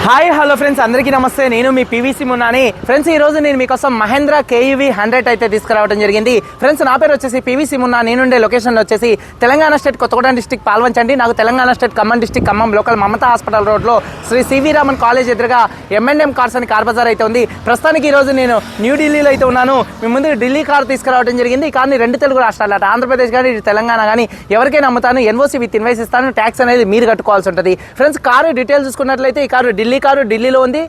Hi hello friends, అందరికీ నమస్తే. నేను మీ పీవీసీ మున్నాని. ఫ్రెండ్స్, ఈ రోజు నేను మీకోసం మహేంద్ర కేయూవీ 100 అయితే తీసుకురావడం జరిగింది. ఫ్రెండ్స్, నా పేరు వచ్చేసి పీవీసీ మున్నా. నేనుండే లొకేషన్ వచ్చేసి తెలంగాణ స్టేట్ కొత్తగూడెం డిస్టిక్ పాల్వంచండి. నాకు Telangana state Khammam district Khammam local Mamata hospital రోడ్లో శ్రీ సివి రామన్ కాలేజ్ ఎదురుగా M&M కార్స్ అని కార్ బజార్ అయితే ఉంది. ప్రస్తుతానికి ఈ రోజు నేను న్యూఢిల్లీలో అయితే ఉన్నాను. మీ ముందు ఢిల్లీ కార్ తీసుకురావడం జరిగింది. ఈ కార్ని 2 తెలుగు రాష్ట్రాలు, అటు ఆంధ్రప్రదేశ్ కానీ ఇటు తెలంగాణ కానీ ఎవరికైనా అమ్ముతాను. ఎన్ఓసి విత్ ఇన్వాయిస్ ఇస్తాను. ట్యాక్స్ అనేది మీరు కట్టుకోవాల్సి ఉంటుంది. ఫ్రెండ్స్, కారు డీటెయిల్స్ చూసుకున్నట్లయితే ఈ కారు ఢిల్లీలో ఉంది.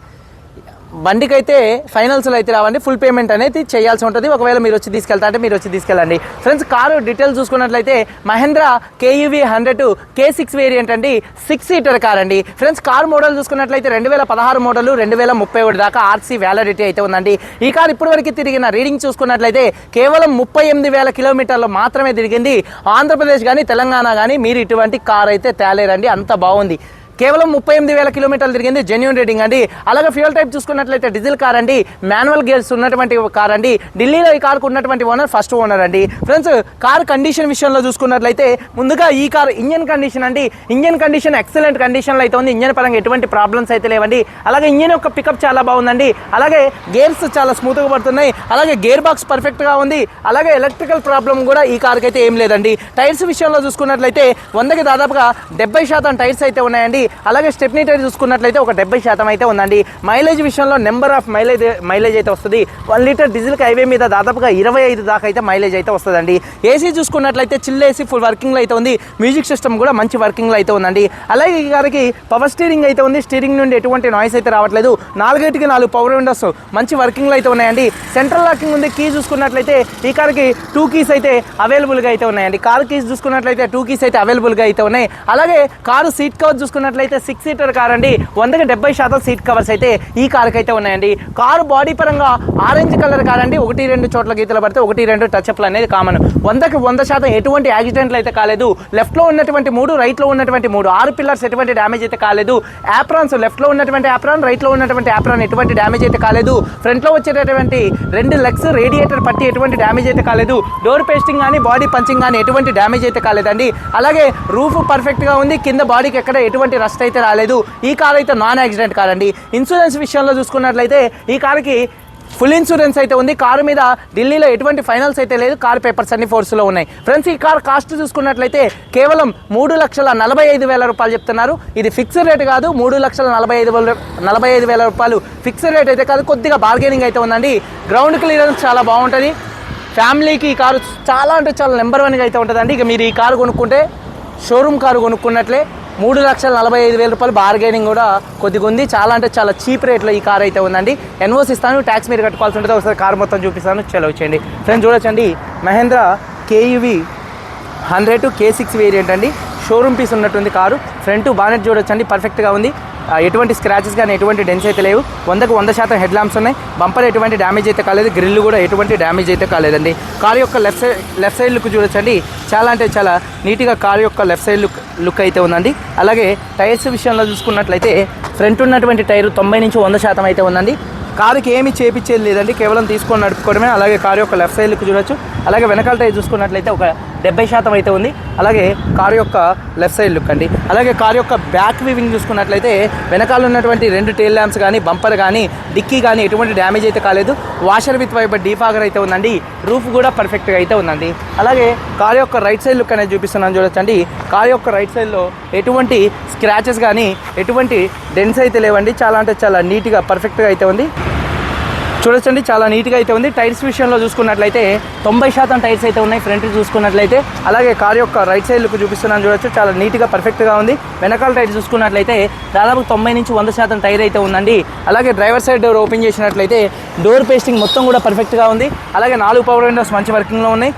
బండికి అయితే ఫైనల్స్లో అయితే రావండి. ఫుల్ పేమెంట్ అనేది చేయాల్సి ఉంటుంది. ఒకవేళ మీరు వచ్చి తీసుకెళ్తా అంటే మీరు వచ్చి తీసుకెళ్ళండి. ఫ్రెండ్స్, కారు డీటెయిల్స్ చూసుకున్నట్లయితే మహేంద్ర కేయూవీ 100 K6 వేరియంట్ అండి. 6 సీటర్ కార్ అండి. ఫ్రెండ్స్, కార్ మోడల్ చూసుకున్నట్లయితే 2016 మోడల్ 2031 దాకా ఆర్సీ వ్యాలిడిటీ అయితే ఉందండి. ఈ కార్ ఇప్పటి వరకు తిరిగిన రీడింగ్ చూసుకున్నట్లయితే కేవలం 38,000 కిలోమీటర్లు మాత్రమే తిరిగింది. ఆంధ్రప్రదేశ్ కానీ తెలంగాణ కానీ మీరు ఇటువంటి కార్ అయితే తేలేరండి, అంత బాగుంది. కేవలం 38,000 కిలోమీటర్లు తిరిగింది. జెన్యూన్ రేటింగ్ అండి. అలాగే ఫ్యూయల్ టైప్ చూసుకున్నట్లయితే డీజిల్ కార్ అండి. మాన్యువల్ గేర్స్ ఉన్నటువంటి కార్ అండి. ఢిల్లీలో ఈ కార్కు ఉన్నటువంటి ఓనర్ ఫస్ట్ ఓనర్ అండి. ఫ్రెండ్స్, కార్ కండిషన్ విషయంలో చూసుకున్నట్లయితే ముందుగా ఈ కార్ ఇంజన్ కండిషన్ అండి. ఇంజన్ కండిషన్ ఎక్సలెంట్ కండిషన్లో అయితే ఉంది. ఇంజన్ పరంగా ఎటువంటి ప్రాబ్లమ్స్ అయితే లేవండి. అలాగే ఇంజన్ యొక్క పికప్ చాలా బాగుందండి. అలాగే గేర్స్ చాలా స్మూత్గా పడుతున్నాయి. అలాగే గేర్ బాక్స్ పర్ఫెక్ట్గా ఉంది. అలాగే ఎలక్ట్రికల్ ప్రాబ్లం కూడా ఈ కార్కి అయితే ఏం లేదండి. టైర్స్ విషయంలో చూసుకున్నట్లయితే 100కి దాదాపుగా 70% టైర్స్ అయితే ఉన్నాయండి. అలాగే స్టెప్నీ టైర్ చూసుకున్నట్లయితే ఒక 70% అయితే ఉందండి. మైలేజ్ విషయంలో నెంబర్ ఆఫ్ మైలేజ్ అయితే వస్తుంది. 1 లీటర్ డీజిల్కి హైవే మీద దాదాపుగా 25 దాకా అయితే మైలేజ్ అయితే వస్తుందండి. ఏసీ చూసుకున్నట్లయితే చిల్ ఏసీ ఫుల్ వర్కింగ్లో అయితే ఉంది. మ్యూజిక్ సిస్టమ్ కూడా మంచి వర్కింగ్లో అయితే ఉందండి. అలాగే ఈ గారికి పవర్ స్టీరింగ్ అయితే ఉంది. స్టీరింగ్ నుండి ఎటువంటి నాయిస్ అయితే రావట్లేదు. 4 పవర్ విండోస్ మంచి వర్కింగ్లో అయితే ఉన్నాయండి. సెంట్రల్ లాకింగ్ ఉంది. కీ చూసుకున్నట్లయితే ఈ కార్కి 2 కీస్ అయితే అవైలబుల్గా అయితే ఉన్నాయండి. కార్ కీస్ చూసుకున్నట్లయితే 2 కీస్ అయితే అవైలబుల్గా అయితే ఉన్నాయి. అలాగే కారు సీట్ కవర్ చూసుకున్నట్లయితే 6 సీటర్ కార్ అండి. 100కి 70% సీట్ కవర్స్ అయితే ఈ కార్కి అయితే ఉన్నాయండి. కారు బాడీ పరంగా ఆరెంజ్ కలర్ కార్ అండి. 1-2 చోట్ల గీతలు పడితే 1-2 టచ్అప్లు అనేది కామన్. 100కి 100% ఎటువంటి యాక్సిడెంట్లు అయితే కాలేదు. లెఫ్ట్లో ఉన్నటువంటి 3, రైట్లో ఉన్నటువంటి 3, 6 పిల్లర్స్ ఎటువంటి డ్యామేజ్ అయితే కాలేదు. యాప్రాన్స్ లెఫ్ట్లో ఉన్నటువంటి యాప్రాన్, రైట్లో ఉన్నటువంటి యాప్రాన్ ఎటువంటి డ్యామేజ్ అయితే కాలేదు. ఫ్రంట్లో వచ్చేటటువంటి 2 లెగ్స్ రేడియేటర్ పట్టి ఎటువంటి డ్యామేజ్ అయితే కాలేదు. డోర్ పేస్టింగ్ కానీ బాడీ పంచింగ్ కానీ ఎటువంటి డ్యామేజ్ అయితే కాలేదండి. అలాగే రూఫ్ పర్ఫెక్ట్గా ఉంది. కింద బాడీకి ఎక్కడ ఎటువంటి రస్ట్ అయితే రాలేదు. ఈ కార్ అయితే నాన్ యాక్సిడెంట్ కార్ అండి. ఇన్సూరెన్స్ విషయంలో చూసుకున్నట్లయితే ఈ కార్కి ఫుల్ ఇన్సూరెన్స్ అయితే ఉంది. కారు మీద ఢిల్లీలో ఎటువంటి ఫైనల్స్ అయితే లేదు. కార్ పేపర్స్ అన్ని ఫోర్స్లో ఉన్నాయి. ఫ్రెండ్స్, ఈ కార్ కాస్ట్ చూసుకున్నట్లయితే కేవలం 3,45,000 రూపాయలు చెప్తున్నారు. ఇది ఫిక్స్డ్ రేట్ కాదు. 3,45,000 రూపాయలు ఫిక్స్డ్ రేట్ అయితే కాదు. కొద్దిగా బార్గెనింగ్ అయితే ఉందండి. గ్రౌండ్ క్లియరెన్స్ చాలా బాగుంటుంది. ఫ్యామిలీకి ఈ కారు చాలా అంటే చాలా నెంబర్ 1గా అయితే ఉంటుందండి. ఇక మీరు ఈ కారు కొనుక్కుంటే షోరూమ్ కారు కొనుక్కున్నట్లే. 3,45,000 రూపాయలు బార్గెనింగ్ కూడా కొద్దిగా ఉంది. చాలా అంటే చాలా చీప్ రేట్లో ఈ కార్ అయితే ఉందండి. ఎన్ఓసి ఇస్తాను, ట్యాక్స్ మీరు కట్టుకోవాల్సి ఉంటుంది. ఒకసారి కార్ మొత్తం చూపిస్తాను, చలో వచ్చేయండి. ఫ్రెండ్స్, చూడొచ్చండి, మహేంద్ర కేయూవీ 100 K6 వేరియంట్ అండి. షోరూమ్ పీస్ ఉన్నట్టుంది కారు. ఫ్రంట్ బానెట్ చూడొచ్చండి, పర్ఫెక్ట్గా ఉంది. ఎటువంటి స్క్రాచెస్ కానీ ఎటువంటి డెన్స్ అయితే లేవు. 100కి 100% హెడ్ ల్యాంప్స్ ఉన్నాయి. బంపర్ ఎటువంటి డ్యామేజ్ అయితే కాలేదు. గ్రిల్ కూడా ఎటువంటి డ్యామేజ్ అయితే కాలేదండి. కారు యొక్క లెఫ్ట్ సైడ్ లుక్ చూడొచ్చండి. చాలా అంటే చాలా నీట్గా కారు యొక్క లెఫ్ట్ సైడ్ లుక్ అయితే ఉందండి. అలాగే టైర్స్ విషయంలో చూసుకున్నట్లయితే ఫ్రంట్ ఉన్నటువంటి టైర్ 90-100% అయితే ఉందండి. కారుకి ఏమి చేపించేది లేదండి, కేవలం తీసుకొని నడుపుకోవడమే. అలాగే కారు యొక్క లెఫ్ట్ సైడ్ లుక్ చూడొచ్చు. అలాగే వెనకాల టైర్ చూసుకున్నట్లయితే ఒక 70% అయితే ఉంది. అలాగే కారు యొక్క లెఫ్ట్ సైడ్ లుక్ అండి. అలాగే కారు యొక్క బ్యాక్ వీవింగ్ చూసుకున్నట్లయితే వెనకాల ఉన్నటువంటి 2 టెయిల్ ల్యాంప్స్ కానీ బంపర్ కానీ డిక్కీ కానీ ఎటువంటి డ్యామేజ్ అయితే కాలేదు. వాషర్ విత్ వైపర్ డీఫాగర్ అయితే ఉందండి. రూఫ్ కూడా పర్ఫెక్ట్గా అయితే ఉందండి. అలాగే కారు యొక్క రైట్ సైడ్ లుక్ అనేది చూపిస్తున్నాను చూడొచ్చండి. కారు యొక్క రైట్ సైడ్లో ఎటువంటి స్క్రాచెస్ కానీ ఎటువంటి డెన్స్ అయితే లేవండి. చాలా అంటే చాలా నీట్గా పర్ఫెక్ట్గా అయితే ఉంది. చూడొచ్చండి, చాలా నీట్గా అయితే ఉంది. టైర్స్ విషయంలో చూసుకున్నట్లయితే 90% టైర్స్ అయితే ఉన్నాయి ఫ్రంట్ చూసుకున్నట్లయితే. అలాగే కార్ యొక్క రైట్ సైడ్ లుక్ చూపిస్తున్నాను చూడొచ్చు, చాలా నీట్గా పర్ఫెక్ట్గా ఉంది. వెనకాల టైర్ చూసుకున్నట్లయితే దాదాపు 90-100% టైర్ అయితే ఉందండి. అలాగే డ్రైవర్ సైడ్ డోర్ ఓపెన్ చేసినట్లయితే డోర్ పేస్టింగ్ మొత్తం కూడా పర్ఫెక్ట్గా ఉంది. అలాగే 4 పవర్ విండోస్ మంచి వర్కింగ్లో ఉన్నాయి.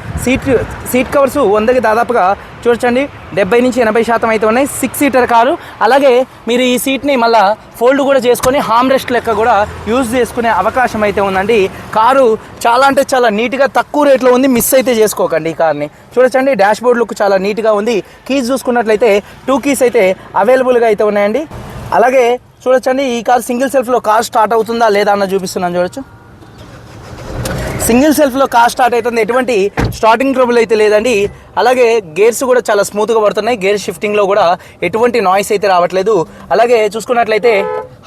సీట్ కవర్స్ 100కి దాదాపుగా చూడొచ్చండి 70-80% అయితే ఉన్నాయి. 6 సీటర్ కారు. అలాగే మీరు ఈ సీట్ని మళ్ళీ ఫోల్డ్ కూడా చేసుకొని హామ్ రెస్ట్ లెక్క కూడా యూజ్ చేసుకునే అవకాశం అయితే ఉందండి. కారు చాలా అంటే చాలా నీట్గా తక్కువ రేట్లో ఉంది. మిస్ అయితే చేసుకోకండి ఈ కార్ని. చూడొచ్చండి, డాష్ బోర్డ్ లుక్ చాలా నీట్గా ఉంది. కీస్ చూసుకున్నట్లయితే 2 కీస్ అయితే అవైలబుల్గా అయితే ఉన్నాయండి. అలాగే చూడొచ్చండి, ఈ కార్ సింగిల్ సెల్ఫ్లో కార్ స్టార్ట్ అవుతుందా లేదా అన్న చూపిస్తున్నాను చూడొచ్చు. సింగిల్ సెల్ఫ్లో కార్ స్టార్ట్ అవుతుంది. ఎటువంటి స్టార్టింగ్ ట్రబుల్ అయితే లేదండి. అలాగే గేర్స్ కూడా చాలా స్మూత్గా పడుతున్నాయి. గేర్ షిఫ్టింగ్లో కూడా ఎటువంటి నాయిస్ అయితే రావట్లేదు. అలాగే చూసుకున్నట్లయితే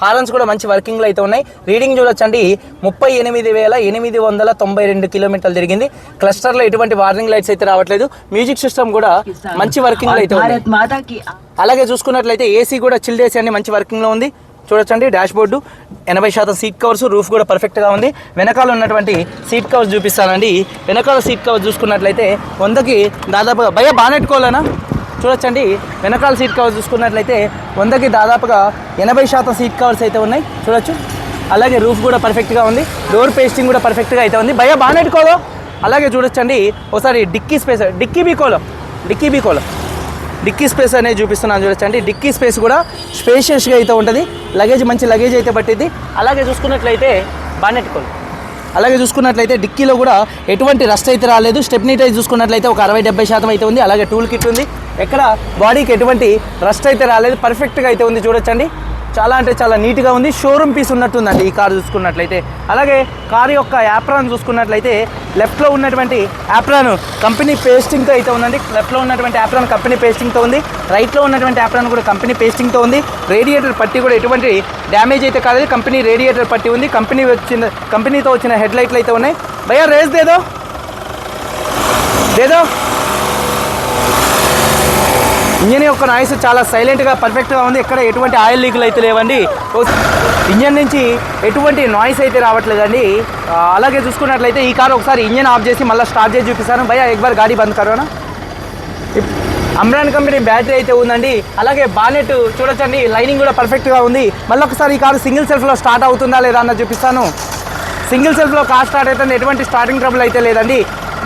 హారన్స్ కూడా మంచి వర్కింగ్లో అయితే ఉన్నాయి. రీడింగ్ చూడొచ్చండి 38,892 కిలోమీటర్లు తిరిగింది. క్లస్టర్లో ఎటువంటి వార్నింగ్ లైట్స్ అయితే రావట్లేదు. మ్యూజిక్ సిస్టమ్ కూడా మంచి వర్కింగ్లో అయితే ఉంది. అలాగే చూసుకున్నట్లయితే ఏసీ కూడా చిల్డ్ ఏసీ అన్ని మంచి వర్కింగ్లో ఉంది. చూడొచ్చండి dash board 80% seat covers, roof కూడా పర్ఫెక్ట్గా ఉంది. వెనకాల ఉన్నటువంటి సీట్ కవర్స్ చూపిస్తానండి. వెనకాల సీట్ కవర్స్ చూసుకున్నట్లయితే 100కి దాదాపుగా భయ బానెట్టుకోవాలనా చూడొచ్చండి. వెనకాల సీట్ కవర్స్ చూసుకున్నట్లయితే 100కి దాదాపుగా 80% సీట్ కవర్స్ అయితే ఉన్నాయి చూడొచ్చు. అలాగే రూఫ్ కూడా పర్ఫెక్ట్గా ఉంది. డోర్ పేస్టింగ్ కూడా పర్ఫెక్ట్గా అయితే ఉంది. భయ బానెట్టుకోలో. అలాగే చూడొచ్చండి ఒకసారి డిక్కీ స్పేస్, డిక్కీ బీకోలో డిక్కీ స్పేస్ అనేది చూపిస్తున్నాను చూడొచ్చండి. డిక్కీ స్పేస్ కూడా స్పేషియస్గా అయితే ఉంటుంది. లగేజ్ మంచి లగేజ్ అయితే పట్టింది. అలాగే చూసుకున్నట్లయితే బానెట్టుకోలు. అలాగే చూసుకున్నట్లయితే డిక్కీలో కూడా ఎటువంటి రస్ట్ అయితే రాలేదు. స్టెప్నీ టైర్ చూసుకున్నట్లయితే ఒక 60-70% అయితే ఉంది. అలాగే టూల్ కిట్ ఉంది. ఎక్కడ బాడీకి ఎటువంటి రస్ట్ అయితే రాలేదు. పర్ఫెక్ట్గా అయితే ఉంది చూడొచ్చండి. చాలా అంటే చాలా నీట్గా ఉంది. షోరూమ్ పీస్ ఉన్నట్టుందండి ఈ కారు చూసుకున్నట్లయితే. అలాగే కారు యొక్క యాప్రాన్ చూసుకున్నట్లయితే లెఫ్ట్లో ఉన్నటువంటి యాప్రాన్ కంపెనీ పేస్టింగ్తో అయితే ఉందండి. లెఫ్ట్లో ఉన్నటువంటి యాప్రాన్ కంపెనీ పేస్టింగ్తో ఉంది. రైట్లో ఉన్నటువంటి యాప్రాన్ కూడా కంపెనీ పేస్టింగ్తో ఉంది. రేడియేటర్ పట్టి కూడా ఎటువంటి డ్యామేజ్ అయితే కాలేదు. కంపెనీ రేడియేటర్ పట్టి ఉంది. కంపెనీతో వచ్చిన హెడ్ లైట్లు అయితే ఉన్నాయి. భయ్యా రేస్ దేదో ఇంజన్ యొక్క నాయిస్ చాలా సైలెంట్గా పర్ఫెక్ట్గా ఉంది. ఎక్కడ ఎటువంటి ఆయిల్ లీకులు అయితే లేవండి. ఇంజన్ నుంచి ఎటువంటి నాయిస్ అయితే రావట్లేదండి. అలాగే చూసుకున్నట్లయితే ఈ కారు ఒకసారి ఇంజన్ ఆఫ్ చేసి మళ్ళీ స్టార్ట్ చేసి చూపిస్తాను. భయ్యా ఎక్బార్ గాడి బంద్ కరోనా. అమ్రాన్ కంపెనీ బ్యాటరీ అయితే ఉందండి. అలాగే బానెట్ చూడొచ్చండి, లైనింగ్ కూడా పర్ఫెక్ట్గా ఉంది. మళ్ళీ ఒకసారి ఈ కారు సింగిల్ సెల్ఫ్లో స్టార్ట్ అవుతుందా లేదా అన్న చూపిస్తాను. సింగిల్ సెల్ఫ్లో కార్ స్టార్ట్ అవుతుంది. ఎటువంటి స్టార్టింగ్ ట్రబుల్ అయితే లేదండి.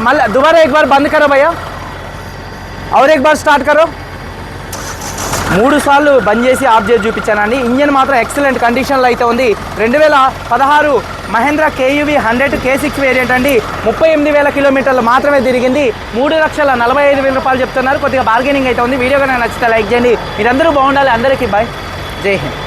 మళ్ళీ దుబారా ఎక్బార్ బంద్ కరో భయ్యా, और एक बार स्टार्ट करो. 3 సార్లు బంద్ చేసి ఆఫ్ చేసి చూపించానండి. ఇంజన్ మాత్రం ఎక్సలెంట్ కండిషన్లో అయితే ఉంది. 2016 మహేంద్ర కేయూవీ 100 K6 వేరియంట్ అండి. 38,000 కిలోమీటర్లు మాత్రమే తిరిగింది. 3,45,000 రూపాయలు చెప్తున్నారు. కొద్దిగా బార్గెనింగ్ అయితే ఉంది. వీడియో కనుక నచ్చితే లైక్ చేయండి. మీరందరూ బాగుండాలి. అందరికీ బాయ్, జై హింద్.